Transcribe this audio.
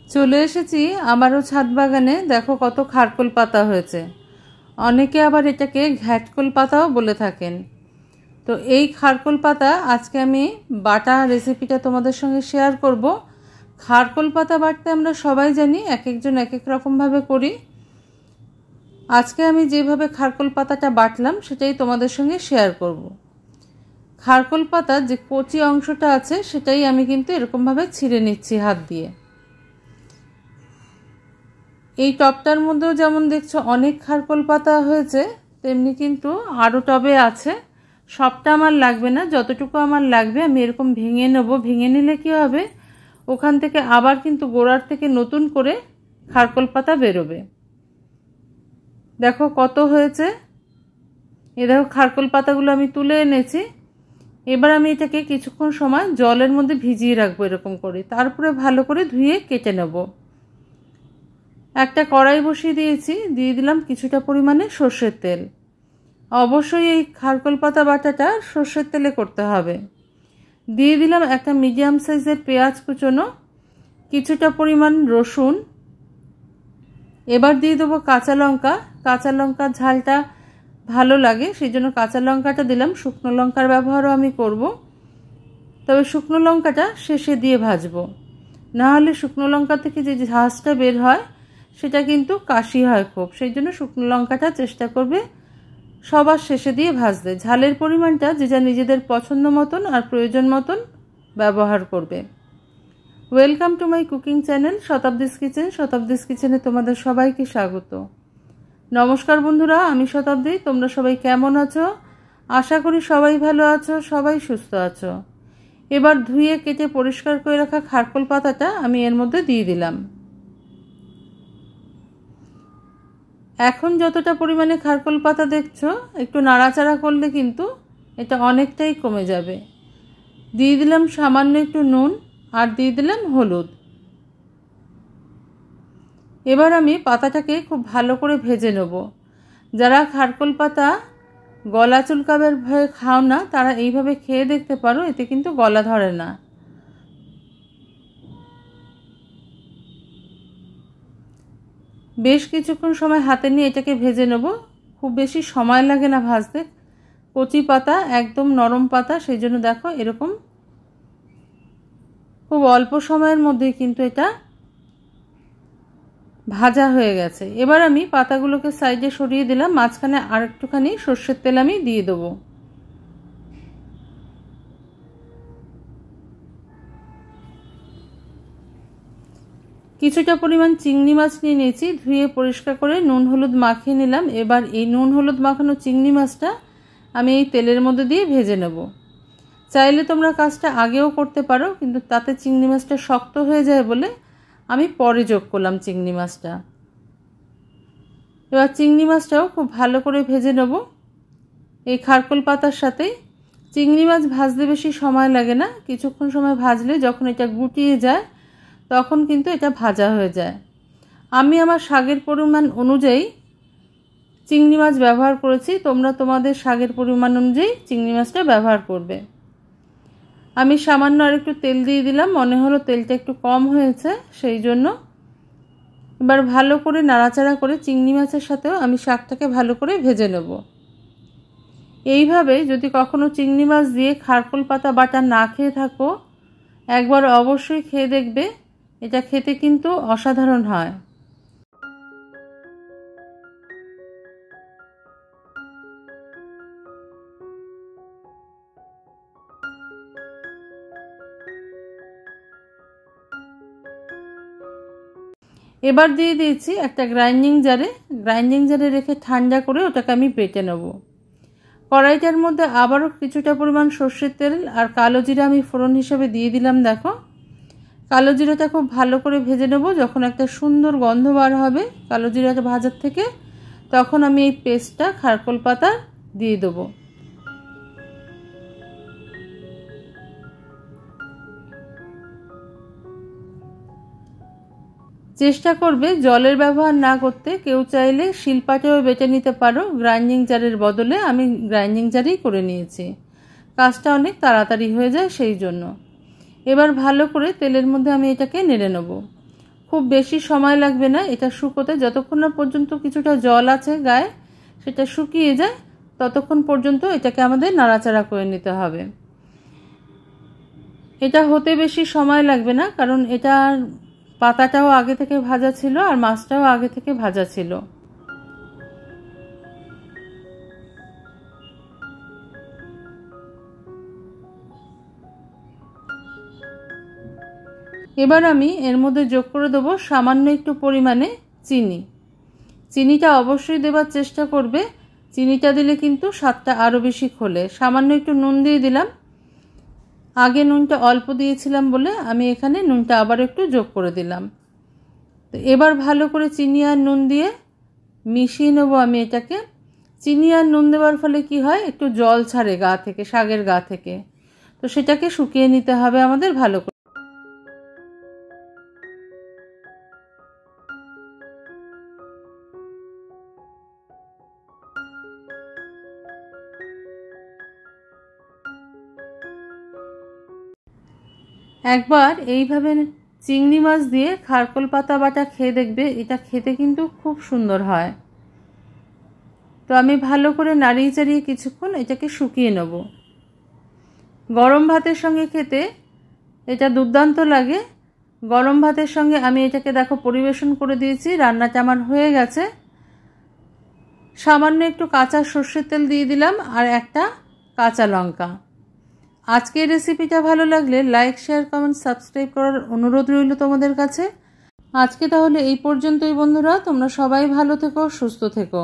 চলে এসেছি আমারও ছাদ বাগানে। দেখো কত খারকোল পাতা হয়েছে। অনেকে আবার এটাকে ঘ্যাটকোল পাতাও বলে থাকেন। তো এই খারকোল পাতা আজকে আমি বাটা রেসিপিটা তোমাদের সঙ্গে শেয়ার করব। খারকোল পাতা বাটতে আমরা সবাই জানি, এক একজন এক এক রকমভাবে করি। আজকে আমি যেভাবে খারকোল পাতাটা বাটলাম সেটাই তোমাদের সঙ্গে শেয়ার করব। খারকোল পাতার যে কচি অংশটা আছে সেটাই আমি কিন্তু এরকমভাবে ছিঁড়ে নিচ্ছি হাত দিয়ে। এই টবটার মধ্যেও যেমন দেখছো অনেক খারকোল পাতা হয়েছে, তেমনি কিন্তু আরও টবে আছে। সবটা আমার লাগবে না, যতটুকু আমার লাগবে আমি এরকম ভেঙে নেব। ভেঙে নিলে কি হবে, ওখান থেকে আবার কিন্তু গোড়ার থেকে নতুন করে খারকোল পাতা বেরোবে। দেখো কত হয়েছে। দেখো খারকোল পাতাগুলো আমি তুলে এনেছি। এবার আমি এটাকে কিছুক্ষণ সময় জলের মধ্যে ভিজিয়ে রাখবো এরকম করে, তারপরে ভালো করে ধুয়ে কেটে নেব। একটা কড়াই বসিয়ে দিয়েছি, দিয়ে দিলাম কিছুটা পরিমাণে সর্ষের তেল। অবশ্যই এই খারকোল পাতা বাটাটা সর্ষের তেলে করতে হবে। দিয়ে দিলাম একটা মিডিয়াম সাইজের পেঁয়াজ কুচোনো, কিছুটা পরিমাণ রসুন। এবার দিয়ে দেবো কাঁচা লঙ্কা। কাঁচা লঙ্কার ঝালটা ভালো লাগে, সেই জন্য কাঁচা লঙ্কাটা দিলাম। শুকনো লঙ্কার ব্যবহারও আমি করব, তবে শুকনো লঙ্কাটা শেষে দিয়ে ভাজবো। না হলে শুকনো লঙ্কা থেকে যে ঝাঁজটা বের হয় সেটা কিন্তু কাশি হয় খুব, সেই জন্য শুকনো লঙ্কাটা চেষ্টা করবে সবার শেষে দিয়ে ভাজতে। ঝালের পরিমাণটা যে যা নিজেদের পছন্দ মতন আর প্রয়োজন মতন ব্যবহার করবে। Welcome to my cooking channel Shatabdi's kitchen. Shatabdi's কিচেনে তোমাদের সবাইকে স্বাগত। নমস্কার বন্ধুরা, আমি শতাব্দী। তোমরা সবাই কেমন আছো? আশা করি সবাই ভালো আছো, সবাই সুস্থ আছো। এবার ধুয়ে কেটে পরিষ্কার করে রাখা খারকোল পাতাটা আমি এর মধ্যে দিয়ে দিলাম। এখন যতটা পরিমাণে খারকোল পাতা দেখছো, একটু নাড়াচাড়া করলে কিন্তু এটা অনেকটাই কমে যাবে। দিয়ে দিলাম সামান্য একটু নুন আর দিয়ে দিলাম হলুদ। এবার আমি পাতাটাকে খুব ভালো করে ভেজে নেব। যারা খারকোল পাতা গলা চুলকাবার ভয়ে খাও না, তারা এইভাবে খেয়ে দেখতে পারো, এতে কিন্তু গলা ধরে না। বেশ কিছুক্ষণ সময় হাতে নিয়ে এটাকে ভেজে নেব। খুব বেশি সময় লাগে না ভাজতে, কচি পাতা, একদম নরম পাতা, সেই জন্য দেখো এরকম খুব অল্প সময়ের মধ্যেই কিন্তু এটা ভাজা হয়ে গেছে। এবার আমি পাতাগুলোকে সাইডে সরিয়ে দিলাম, মাঝখানে আর একটুখানি সর্ষের তেল আমি দিয়ে দেবো। কিছুটা পরিমাণ চিংড়ি মাছ নিয়ে নিয়েছি, ধুয়ে পরিষ্কার করে নুন হলুদ মাখিয়ে নিলাম। এবার এই নুন হলুদ মাখানো চিংড়ি মাছটা আমি এই তেলের মধ্যে দিয়ে ভেজে নেব। চাইলে তোমরা কাজটা আগেও করতে পারো, কিন্তু তাতে চিংড়ি মাছটা শক্ত হয়ে যায় বলে আমি পরে যোগ করলাম চিংড়ি মাছটা। এবার চিংড়ি মাছটাও খুব ভালো করে ভেজে নেব এই খারকোল পাতার সাথেই। চিংড়ি মাছ ভাজতে বেশি সময় লাগে না, কিছুক্ষণ সময় ভাজলে যখন এটা গুটিয়ে যায় তখন কিন্তু এটা ভাজা হয়ে যায়। আমি আমার শাকের পরিমাণ অনুযায়ী চিংড়ি মাছ ব্যবহার করেছি, তোমরা তোমাদের শাকের পরিমাণ অনুযায়ী চিংড়ি মাছটা ব্যবহার করবে। আমি সামান্য আর একটু তেল দিয়ে দিলাম, মনে হলো তেলটা একটু কম হয়েছে, সেই জন্য। এবার ভালো করে নাড়াচাড়া করে চিংড়ি মাছের সাথেও আমি শাকটাকে ভালো করে ভেজে নেব। এইভাবে যদি কখনো চিংড়ি মাছ দিয়ে খারকোল পাতা বাটা না খেয়ে থাকো, একবার অবশ্যই খেয়ে দেখবে, এটা খেতে কিন্তু অসাধারণ হয়। এবার দিয়ে দিয়েছি একটা গ্রাইন্ডিং জারে রেখে ঠান্ডা করে ওটাকে আমি বেটে নেব। কড়াইটার মধ্যে আবারও কিছুটা পরিমাণ সর্ষের তেল আর কালো জিরা আমি ফোড়ন হিসেবে দিয়ে দিলাম। দেখো কালো জিরাটা খুব ভালো করে ভেজে নেব। যখন একটা সুন্দর গন্ধ বার হবে কালো জিরাটা ভাজার থেকে, তখন আমি এই পেস্টটা খারকোল পাতা দিয়ে দেবো। চেষ্টা করবে জলের ব্যবহার না করতে। কেউ চাইলে শিলপাটেও বেটে নিতে পারো, গ্রাইন্ডিং জারের বদলে আমি গ্রাইন্ডিং জারেই করে নিয়েছি, কাজটা অনেক তাড়াতাড়ি হয়ে যায় সেই জন্য। এবার ভালো করে তেলের মধ্যে আমি এটাকে নেড়ে নেব। খুব বেশি সময় লাগবে না এটা শুকোতে। যতক্ষণ না পর্যন্ত কিছুটা জল আছে গায়ে সেটা শুকিয়ে যায় ততক্ষণ পর্যন্ত এটাকে আমাদের নাড়াচাড়া করে নিতে হবে। এটা হতে বেশি সময় লাগবে না, কারণ এটার পাতাটাও আগে থেকে ভাজা ছিল আর মাছটাও আগে থেকে ভাজা ছিল। এবার আমি এর মধ্যে যোগ করে দেবো সামান্য একটু পরিমাণে চিনি। চিনিটা অবশ্যই দেবার চেষ্টা করবে, চিনিটা দিলে কিন্তু স্বাদটা আরও বেশি খোলে। সামান্য একটু নুন দিয়ে দিলাম, আগে নুনটা অল্প দিয়েছিলাম বলে আমি এখানে নুনটা আবার একটু যোগ করে দিলাম। তো এবার ভালো করে চিনি আর নুন দিয়ে মিশিয়ে নেব আমি এটাকে। চিনি আর নুন দেওয়ার ফলে কি হয়, একটু জল ছাড়ে গা থেকে, শাকের গা থেকে, তো সেটাকে শুকিয়ে নিতে হবে আমাদের ভালো করে। একবার এইভাবে চিংড়ি মাছ দিয়ে খারকোল পাতা বাটা খেয়ে দেখবে, এটা খেতে কিন্তু খুব সুন্দর হয়। তো আমি ভালো করে নাড়িয়ে চাড়িয়ে কিছুক্ষণ এটাকে শুকিয়ে নেব। গরম ভাতের সঙ্গে খেতে এটা দুর্দান্ত লাগে। গরম ভাতের সঙ্গে আমি এটাকে দেখো পরিবেশন করে দিয়েছি। রান্নাটা আমার হয়ে গেছে। সামান্য একটু কাঁচা সর্ষের তেল দিয়ে দিলাম আর একটা কাঁচা লঙ্কা। আজকের রেসিপিটা ভালো লাগলে লাইক, শেয়ার, কমেন্ট, সাবস্ক্রাইব করার অনুরোধ রইল তোমাদের কাছে। আজকে তাহলে এই পর্যন্তই বন্ধুরা, তোমরা সবাই ভালো থেকো, সুস্থ থেকো।